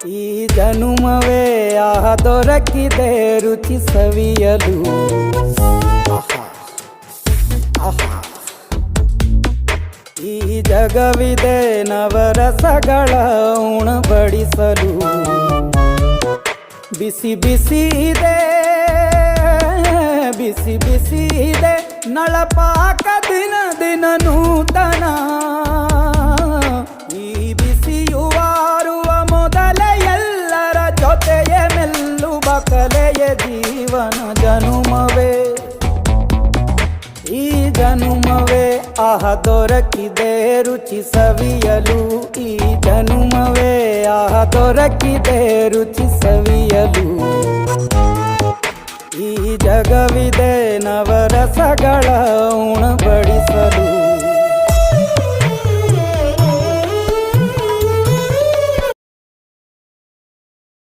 ಈ ಜನುಮವೇ ಆಹ ದೊರಕಿದೆ ರುಚಿ ಸವಿಯಲು. ಈ ಜಗವಿದೆ ನವರಸಗಳ ಉಣಬಡಿಸಲು. ಬಿಸಿ ಬಿಸಿ ಇದೆ, ಬಿಸಿ ಬಿಸಿ ಇದೆ ನಳಪಾಕ ದಿನ ದಿನ ನೂತನ. ಈ ಬಿಸಿಯುವಾರುವ ಮೊದಲೇ ಎಲ್ಲರ ಜೊತೆಯೇ ಮೆಲ್ಲುವ ಕಲೆಯ ಜೀವನ ಜನುಮವೇ. ಈ ಜನುಮವೇ ಆಹ ದೊರಕಿದೆ ರುಚಿ ಸವಿಯಲು. ಈ ಜನುಮವೇ ಆಹ ದೊರಕಿದೆ ರುಚಿ ಸವಿಯಲು. ಈ ಜಗವಿದೆ ನವರಸಗಳ ಉಣಬಡಿಸಲು.